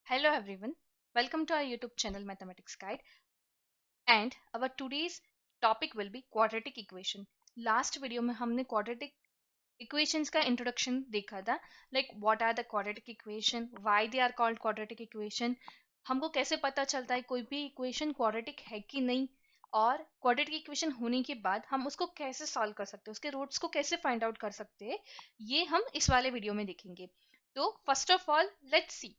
Hello everyone, welcome to our YouTube channel Mathematics Guide, and our today's topic will be quadratic equation. Last video में हमने quadratic equations का introduction देखा था, like what are the quadratic equation, why they are called quadratic equation, हमको कैसे पता चलता है कोई भी equation quadratic है कि नहीं, और quadratic equation होने के बाद हम उसको कैसे solve कर सकते हैं, उसके रूट्स को कैसे find out कर सकते हैं, ये हम इस वाले वीडियो में देखेंगे. तो first of all let's see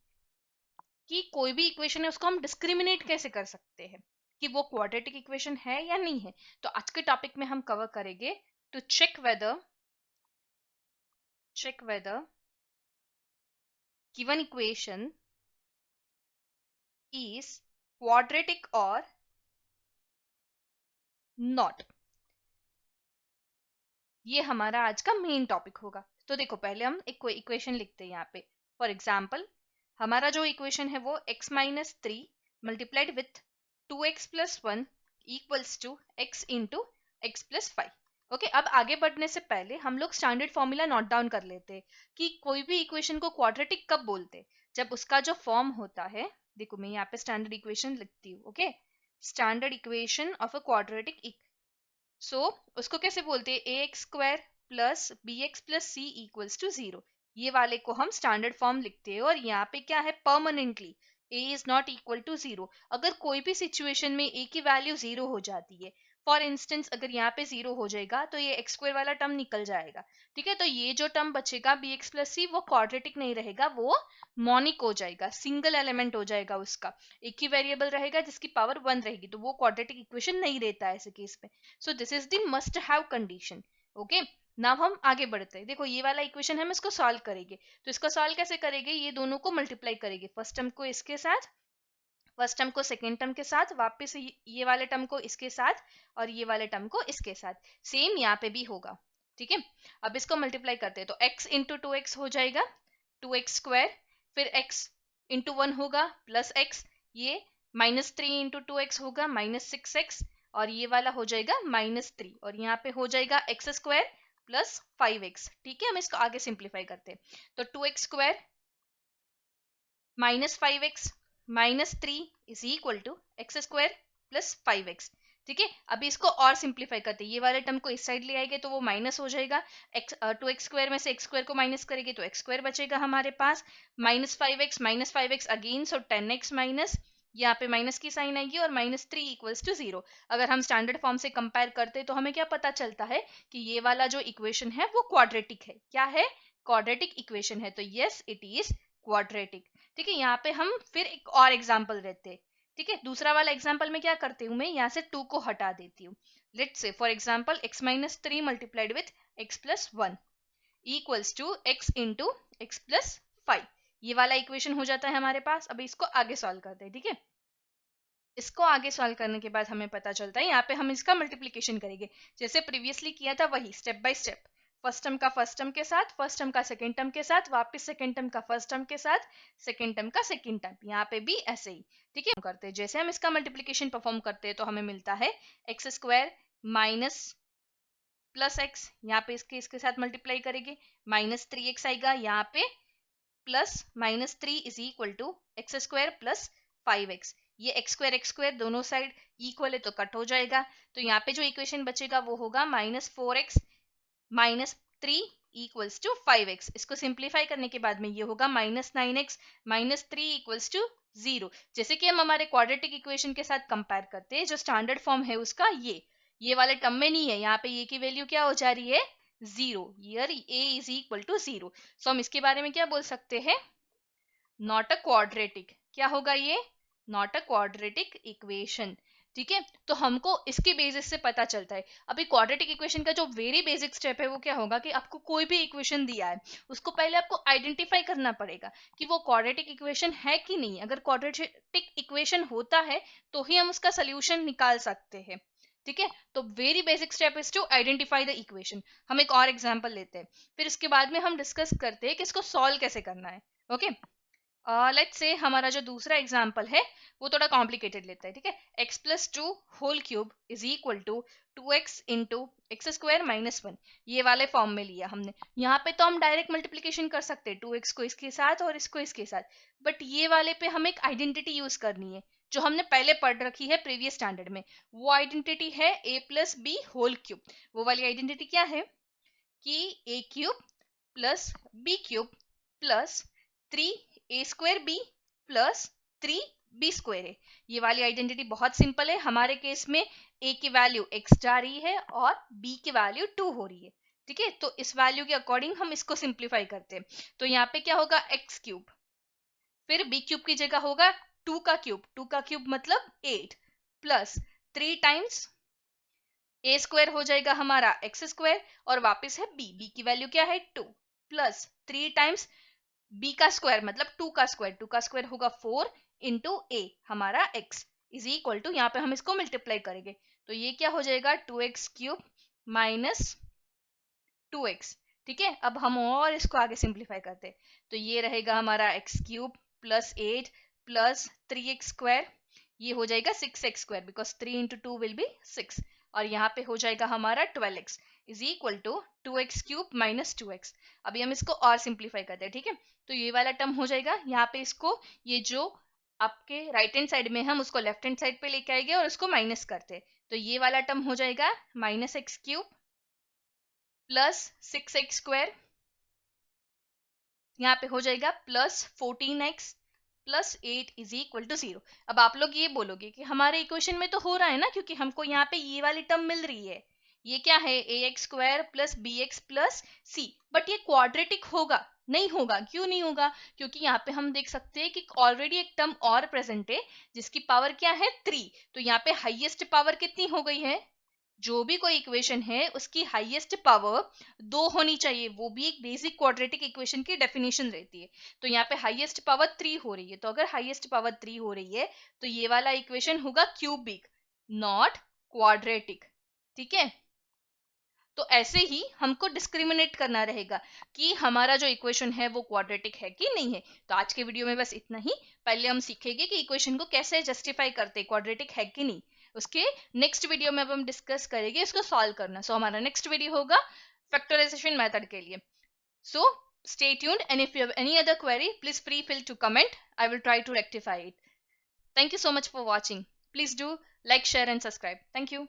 कि कोई भी इक्वेशन है उसको हम डिस्क्रिमिनेट कैसे कर सकते हैं कि वो क्वाड्रेटिक इक्वेशन है या नहीं है. तो आज के टॉपिक में हम कवर करेंगे to check whether given equation is quadratic or not. ये हमारा आज का मेन टॉपिक होगा. तो देखो पहले हम एक कोई इक्वेशन लिखते हैं यहाँ पे. फॉर एग्जाम्पल हमारा जो इक्वेशन है वो x minus 3 multiplied with 2x plus 1 equals to x into x plus 5. Okay, अब आगे बढ़ने से पहले हम लोग स्टैंडर्ड फॉर्मूला नोट डाउन कर लेते हैं कि कोई भी इक्वेशन को क्वाड्रेटिक कब बोलते हैं. जब उसका जो फॉर्म होता है, देखो मैं यहाँ पे स्टैंडर्ड इक्वेशन लिखती हूँ. Okay, standard equation of a quadratic. So उसको कैसे बोलते हैं, a x square plus b x plus c equals to 0. ये वाले को हम स्टैंडर्ड फॉर्म लिखते हैं. और यहाँ पे क्या है, permanently a is not equal to 0. अगर कोई भी सिचुएशन में ए की वैल्यू 0 हो जाती है, फॉर इंस्टेंस अगर यहाँ पे 0 हो जाएगा तो ये एक्स स्क्वायर वाला टर्म निकल जाएगा. ठीक है, तो ये जो टर्म बचेगा बी एक्स प्लस सी, वो क्वाड्रेटिक नहीं रहेगा, वो मॉनिक हो जाएगा, सिंगल एलिमेंट हो जाएगा उसका. एक ही वेरिएबल रहेगा जिसकी पावर 1 रहेगी, तो वो क्वाड्रेटिक इक्वेशन नहीं रहता है ऐसे केस में. So this is the must have condition. Okay, now हम आगे बढ़ते हैं. देखो ये वाला इक्वेशन हम इसको सॉल्व करेंगे. तो इसको सॉल्व कैसे करेंगे, ये दोनों को मल्टीप्लाई करेंगे. फर्स्ट टर्म को इसके साथ, फर्स्ट टर्म को सेकेंड टर्म के साथ, वापस ये वाले टर्म को इसके साथ, और ये वाले टर्म को इसके साथ. सेम यहाँ पे भी होगा. ठीक है, अब इसको मल्टीप्लाई करते हैं तो x इंटू 2x हो जाएगा 2x स्क्वायर, फिर x इंटू 1 होगा प्लस x, ये -3 इंटू 2x होगा -6x, और ये वाला हो जाएगा -3, और यहाँ पे हो जाएगा x स्क्वायर प्लस 5x. ठीक है, हम इसको आगे सिंप्लीफाई करते हैं. तो 2x square -5x -3 is equal to x square plus 5x. ठीक है, अभी इसको और सिंप्लीफाई करते हैं. ये वाले टर्म को इस साइड ले आएंगे तो वो माइनस हो जाएगा. टू एक्स स्क्वायर में से एक्स स्क्वायर को माइनस करेंगे तो एक्स स्क्वायर बचेगा हमारे पास. -5x अगेन, सो 10x माइनस, यहाँ पे माइनस की साइन आएगी, और -3 इक्वल्स टू 0. अगर हम स्टैंडर्ड फॉर्म से कंपेयर करते हैं तो हमें क्या पता चलता है कि ये वाला जो इक्वेशन है वो क्वाड्रेटिक है. क्या है, क्वाड्रेटिक इक्वेशन है. तो यस, इट इज क्वाड्रेटिक. ठीक है, यहाँ पे हम फिर एक और एग्जाम्पल लेते हैं. ठीक है, दूसरा वाला एग्जाम्पल में क्या करती हूँ, मैं यहाँ से 2 को हटा देती हूँ. Let's say for example x minus 3 multiplied with x plus 1 equals to x into x plus 5. ये वाला इक्वेशन हो जाता है हमारे पास. अब इसको आगे सॉल्व करते हैं. ठीक है, इसको आगे सॉल्व करने के बाद हमें पता चलता है, यहाँ पे हम इसका मल्टीप्लीकेशन करेंगे जैसे प्रीवियसली किया था, वही step by step. First term का फर्स्ट टर्म के साथ, फर्स्ट टर्म का सेकंड टर्म के साथ, वापस सेकंड टर्म का फर्स्ट टर्म के साथ, सेकंड टर्म का सेकंड टर्म, यहाँ पे भी ऐसे ही. ठीक है, करते हैं जैसे हम इसका मल्टीप्लीकेशन परफॉर्म करते हैं तो हमें मिलता है x square minus plus x, यहाँ पे इसके साथ मल्टीप्लाई करेंगे -3x आएगा, यहाँ पे plus -3 is equal to x square plus 5x. ये एक्स स्क्वायर दोनों साइड इक्वल है तो कट हो जाएगा. तो यहाँ पे जो इक्वेशन बचेगा वो होगा -4x -3 इक्वल्स टू 5x. इसको सिंप्लीफाई करने के बाद में ये होगा -9x -3 इक्वल्स टू 0. जैसे कि हम हमारे क्वाड्रेटिक इक्वेशन के साथ कंपेयर करते हैं, जो स्टैंडर्ड फॉर्म है उसका ये वाले टर्म में नहीं है. यहाँ पे ये की वैल्यू क्या हो जा रही है, 0. Here a is equal to 0. So हम इसके बारे में क्या बोल सकते हैं, नॉट अ क्वाड्रेटिक. क्या होगा ये, नॉट अ क्वाड्रेटिक इक्वेशन. ठीक है, तो हमको इसके बेसिस से पता चलता है. अभी क्वाड्रेटिक इक्वेशन का जो वेरी बेसिक स्टेप है वो क्या होगा कि आपको कोई भी इक्वेशन दिया है, उसको पहले आपको आइडेंटिफाई करना पड़ेगा कि वो क्वाड्रेटिक इक्वेशन है कि नहीं. अगर क्वाड्रेटिक इक्वेशन होता है तो ही हम उसका सोल्यूशन निकाल सकते हैं. ठीक है, तो very basic step is to identify the equation. हम एक और एग्जांपल लेते हैं, फिर इसके बाद में हम डिस्कस करते हैं कि इसको सॉल्व कैसे करना है. ओके, लेट्स से हमारा जो दूसरा एग्जाम्पल है वो थोड़ा कॉम्प्लिकेटेड लेता है, ठीक है। x plus two whole cube is equal to 2x into x square minus 1, ये वाले फॉर्म में लिया हमने। यहाँ पे तो हम डायरेक्ट मल्टीप्लीकेशन कर सकते हैं 2x को इसके साथ और इसको इसके साथ, बट ये वाले पे हमें एक आइडेंटिटी यूज करनी है जो हमने पहले पढ़ रखी है प्रीवियस स्टैंडर्ड में। वो आइडेंटिटी है a plus b whole cube. वो वाली आइडेंटिटी क्या है कि a cube plus b cube plus 3a² b plus 3b² है। ये वाली आइडेंटिटी बहुत सिंपल है। हमारे केस में a की वैल्यू x जा रही है और b की वैल्यू 2 हो रही है, ठीक है। तो इस वैल्यू के अकॉर्डिंग हम इसको सिंप्लीफाई करते हैं। तो यहाँ पे क्या होगा x क्यूब, फिर b क्यूब की जगह होगा 2 का क्यूब, 2 का क्यूब मतलब 8 प्लस 3 टाइम्स a² हो जाएगा हमारा x² और वापस है b की वैल्यू क्या है 2 प्लस 3 टाइम्स b का स्क्वायर मतलब 2 का स्क्वायर, 2 का स्क्वायर होगा 4 इंटू a हमारा x इज इक्वल टू, यहाँ पे हम इसको मल्टीप्लाई करेंगे तो ये क्या हो जाएगा 2x क्यूब माइनस 2x, ठीक है। अब हम और इसको आगे सिंप्लीफाई करते हैं तो ये रहेगा हमारा x cube plus 8 plus 3x², ये हो जाएगा 6x² because 3 into 2 will be 6 और यहाँ पे हो जाएगा हमारा 12x is equal to 2x cube minus 2x। अभी हम इसको और सिंप्लीफाई करते हैं, ठीक है। तो ये वाला टर्म हो जाएगा यहाँ पे, इसको ये जो आपके राइट हैंड साइड में हम उसको लेफ्ट हैंड साइड पे लेके आएंगे और उसको माइनस करते हैं तो ये वाला टर्म हो जाएगा minus x cube plus 6x², यहाँ पे हो जाएगा plus 14x plus 8 is equal to 0। अब आप लोग ये बोलोगे कि हमारे इक्वेशन में तो हो रहा है ना, क्योंकि हमको यहाँ पे ये वाली टर्म मिल रही है, ये क्या है ax² plus bx plus c, but ये क्वाड्रेटिक होगा नहीं होगा। क्यों नहीं होगा? क्योंकि यहाँ पे हम देख सकते हैं कि ऑलरेडी एक टर्म और प्रेजेंट है जिसकी पावर क्या है 3, तो यहाँ पे हाईएस्ट पावर कितनी हो गई है, जो भी कोई इक्वेशन है उसकी हाईएस्ट पावर 2 होनी चाहिए, वो भी एक बेसिक क्वाड्रेटिक इक्वेशन की डेफिनेशन रहती है। तो यहाँ पे हाईएस्ट पावर 3 हो रही है, तो अगर हाईएस्ट पावर 3 हो रही है तो ये वाला इक्वेशन होगा क्यूबिक नॉट क्वाड्रेटिक, ठीक है। तो ऐसे ही हमको डिस्क्रिमिनेट करना रहेगा कि हमारा जो इक्वेशन है वो क्वाड्रेटिक है कि नहीं है। तो आज के वीडियो में बस इतना ही। पहले हम सीखेंगे कि इक्वेशन को कैसे जस्टिफाई करते हैं, क्वाड्रेटिक है कि नहीं। उसके नेक्स्ट वीडियो में अब हम डिस्कस करेंगे इसको सॉल्व करना। सो हमारा नेक्स्ट वीडियो होगा फैक्टराइजेशन मेथड के लिए। सो stay tuned, and if you have any other query please free feel to comment. I will try to rectify it. Thank you so much for watching. Please do like, share and subscribe. Thank you.